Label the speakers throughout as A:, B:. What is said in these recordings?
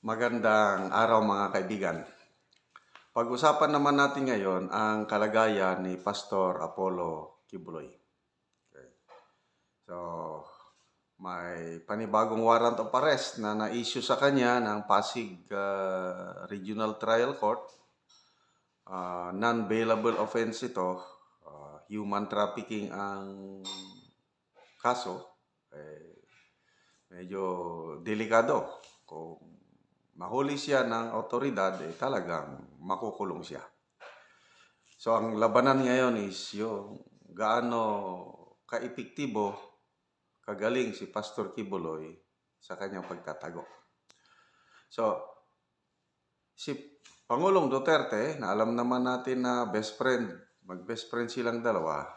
A: Magandang araw mga kaibigan. Pag-usapan naman natin ngayon ang kalagayan ni Pastor Apollo Kibuloy. Okay. So, may panibagong warrant of arrest na na-issue sa kanya ng Pasig Regional Trial Court. Non-bailable offense ito. Human trafficking ang kaso. Medyo delikado. Kung mahuli siya ng otoridad, talagang makukulong siya. So, ang labanan ngayon is yung gaano ka-epektibo, kagaling si Pastor Kibuloy sa kanyang pagtatago. So, si Pangulong Duterte, na alam naman natin na mag-best friend silang dalawa,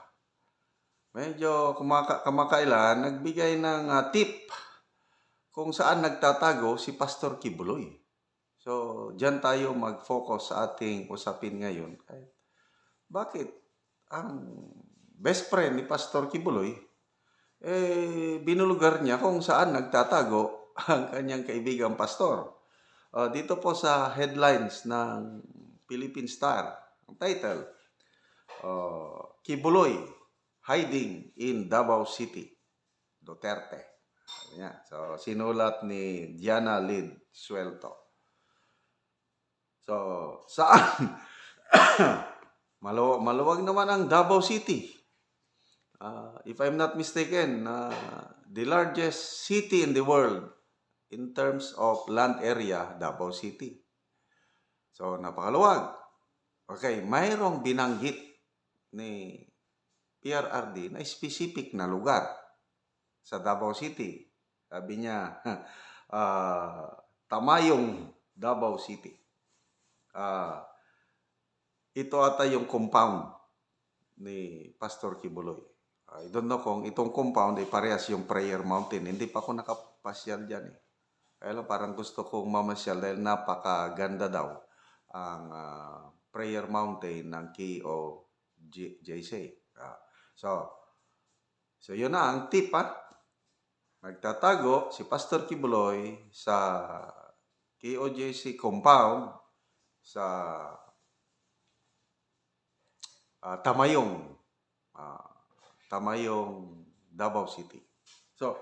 A: medyo kamakailan, nagbigay ng tip kung saan nagtatago si Pastor Kibuloy. So, diyan tayo mag-focus sa ating usapin ngayon. Bakit ang best friend ni Pastor Kibuloy, binulugar niya kung saan nagtatago ang kanyang kaibigang pastor. Dito po sa headlines ng Philippine Star, ang title, Kibuloy hiding in Davao City, Duterte. So, sinulat ni Diana Lid Suelto. So, saan? Maluwag naman ang Davao City. If I'm not mistaken, the largest city in the world in terms of land area, Davao City. So, napakaluwag. Okay, mayroong binanggit ni PRRD na specific na lugar sa Davao City. Sabi niya, Tamayong, Davao City. Ito ata yung compound ni Pastor Kibuloy. I don't know kung itong compound ay parehas yung Prayer Mountain. Hindi pa ako nakapasyal dyan eh. Kaya parang gusto kong mamasyal dahil napakaganda daw ang Prayer Mountain ng KOJC. So yun na ang tip Nagtatago si Pastor Kibuloy sa KOJC compound sa Tamayong, Davao City. So,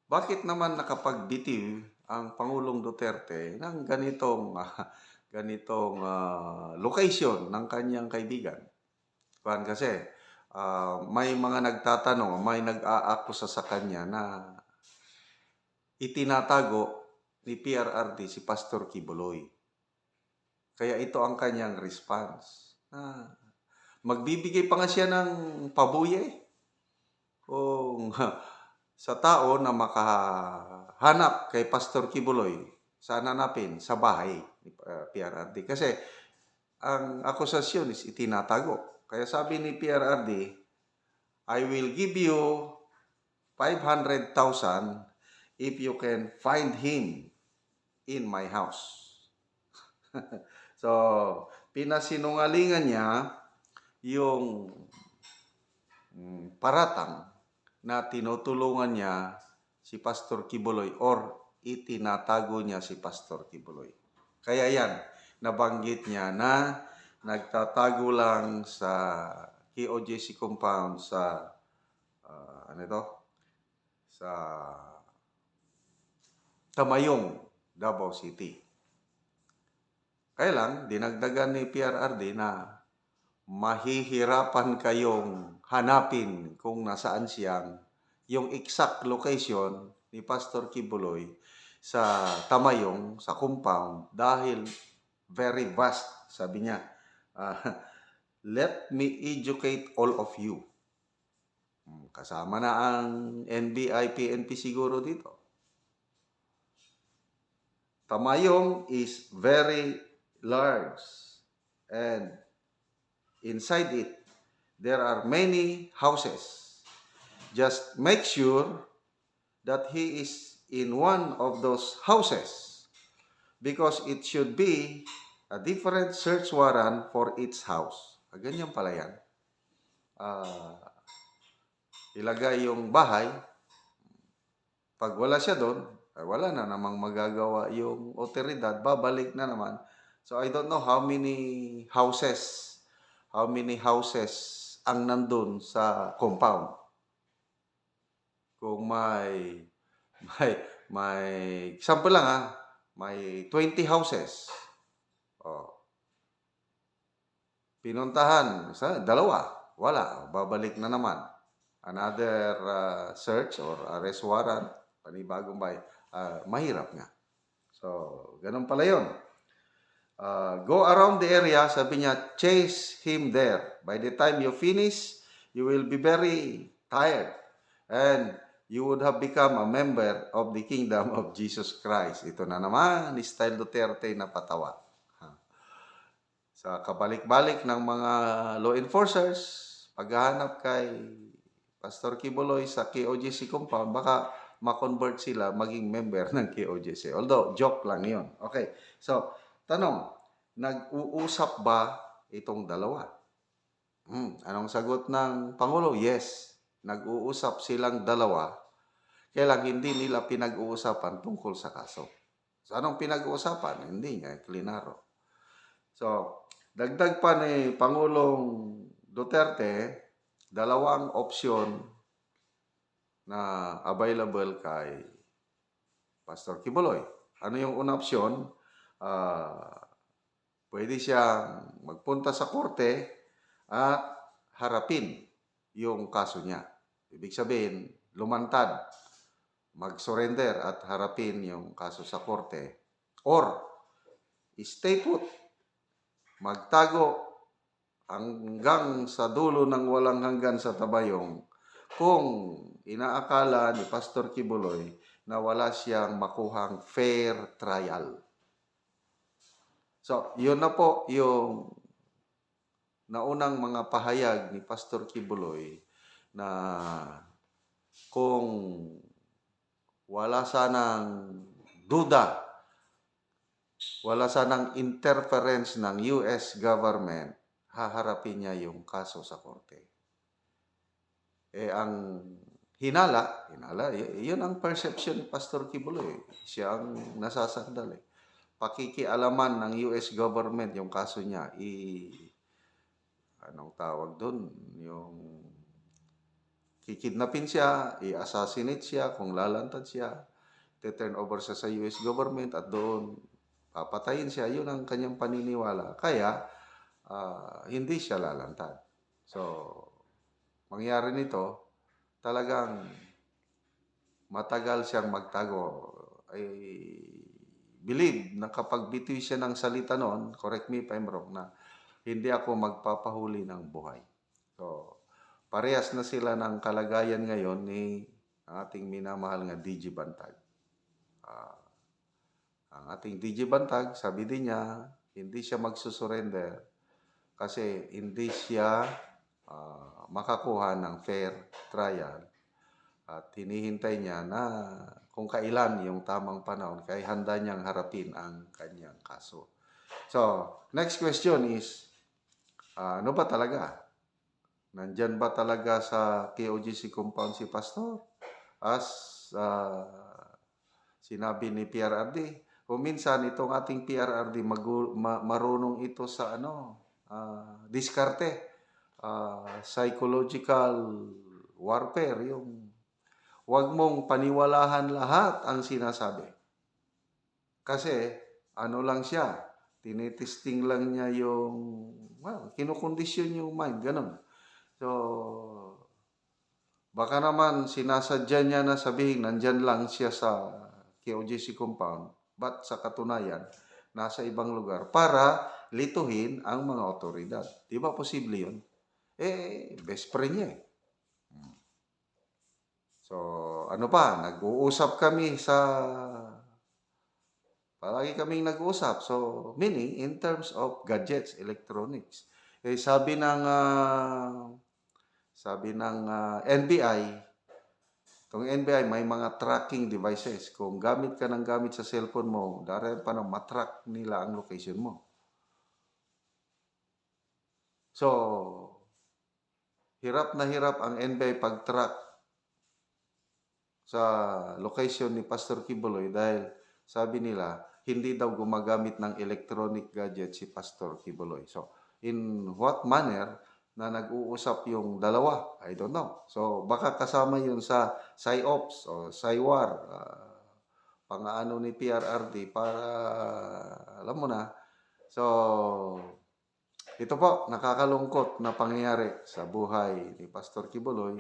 A: bakit naman nakapagbitiw ang Pangulong Duterte ng ganitong location ng kanyang kaibigan? Kasi may mga nagtatanong, may nag-aakusa sa kanya na itinatago ni PRRD si Pastor Kibuloy. Kaya ito ang kanyang response. Magbibigay pa nga siya ng pabuye kung sa tao na makahanap kay Pastor Kibuloy, saan hanapin? Sa bahay ni PRRD. Kasi ang akusasyon is itinatago. Kaya sabi ni PRRD, I will give you 500,000 if you can find him in my house. So, pinasinungalingan niya yung paratang na tinutulungan niya si Pastor Kibuloy or itinatago niya si Pastor Kibuloy. Kaya yan, nabanggit niya na nagtatago lang sa KOJC compound sa sa Tamayong, Davao City. Kaya lang, dinagdagan ni PRRD na mahihirapan kayong hanapin kung nasaan siyang yung exact location ni Pastor Kibuloy sa Tamayong, sa compound, dahil very vast, sabi niya. Let me educate all of you. Kasama na ang NBI, PNP siguro dito. Tamayong is very large and inside it, there are many houses. Just make sure that he is in one of those houses because it should be a different search warrant for each house. Ganyan pala yan. Ilagay yung bahay. Pag wala siya doon, Ay, wala na namang magagawa yung otoridad, babalik na naman. So I don't know how many houses ang nandun sa compound. Kung may, may, example lang may 20 houses. Oh, pinuntahan, dalawa, wala, babalik na naman. Another search or arrest warrant, panibagong mahirap nga. So, ganun pala yun. Go around the area, sabi niya, chase him there. By the time you finish, you will be very tired. And you would have become a member of the kingdom of Jesus Christ. Ito na naman, style Duterte na patawa. Sa kabalik-balik ng mga law enforcers, paghahanap kay Pastor Kibuloy sa KOJC compound, baka ma-convert sila maging member ng KOJC. Although, joke lang yon. Okay, so, tanong, nag-uusap ba itong dalawa? Anong sagot ng Pangulo? Yes, nag-uusap silang dalawa, kaya lang hindi nila pinag-uusapan tungkol sa kaso. So, anong pinag-uusapan? Hindi nga, klinaro. So, dagdag pa ni Pangulong Duterte, dalawang opsyon na available kay Pastor Kibuloy. Ano yung unang opsyon? Pwede siyang magpunta sa korte at harapin yung kaso niya. Ibig sabihin, lumantad, mag-surrender at harapin yung kaso sa korte. Or, stay put, magtago hanggang sa dulo ng walang hanggan sa tabayong kung inaakala ni Pastor Kibuloy na wala siyang makuhang fair trial. So, yun na po yung naunang mga pahayag ni Pastor Kibuloy na kung wala sanang duda, wala sanang interference ng US government, haharapin niya yung kaso sa korte. Ang hinala, yun ang perception ni Pastor Kibuloy. Siya ang nasasakdal. Pakikialaman ng US government yung kaso niya, anong tawag doon? Yung kikidnapin siya, i-assassinate siya, kung lalantad siya, turn over siya sa US government at doon papatayin siya. Yun ang kanyang paniniwala. Kaya, hindi siya lalantad. So, mangyari nito, talagang matagal siyang magtago. I believe na kapag bitiw siya ng salita noon, correct me if I'm wrong, na hindi ako magpapahuli ng buhay. So, parehas na sila ng kalagayan ngayon ni ating minamahal nga DJ Bantag. Ang ating DJ Bantag, sabi din niya, hindi siya magsusurrender kasi hindi siya makakuha ng fair trial at hinihintay niya na kung kailan yung tamang panahon kaya handa niyang harapin ang kanyang kaso. So, next question is, ano ba talaga? Nandyan ba talaga sa KOJC compound si Pastor? As sinabi ni PRRD, o minsan itong ating PRRD marunong ito sa diskarte, psychological warfare, yung huwag mong paniwalahan lahat ang sinasabi. Kasi ano lang siya, tinitesting lang niya yung, kinukondisyon yung mind, ganun. So, baka naman sinasadya niya na sabihin, nandyan lang siya sa KOJC compound, but sa katunayan, nasa ibang lugar para lituhin ang mga otoridad. Di ba posible yun? Best friend niya . So, ano pa, nag-uusap kami palagi kaming nag-uusap. So, meaning, in terms of gadgets, electronics. Sabi ng NBI, itong NBI may mga tracking devices. Kung gamit ka ng gamit sa cellphone mo, darayan pa na matrack nila ang location mo. So, hirap na hirap ang NBI pag-track sa location ni Pastor Kibuloy dahil sabi nila hindi daw gumagamit ng electronic gadget si Pastor Kibuloy. So, in what manner na nag-uusap yung dalawa? I don't know. So, baka kasama yun sa PsyOps o PsyWar, pang-ano ni PRRD para, alam mo na. So, ito po, nakakalungkot na pangyayari sa buhay ni Pastor Kibuloy.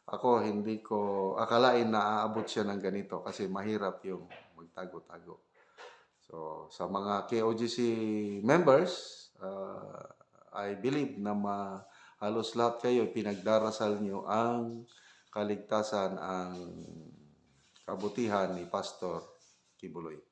A: Ako, hindi ko akalain na aabot siya ng ganito kasi mahirap yung magtago-tago. So, sa mga KOGC members, I believe na halos lahat kayo pinagdarasal nyo ang kaligtasan, ang kabutihan ni Pastor Kibuloy.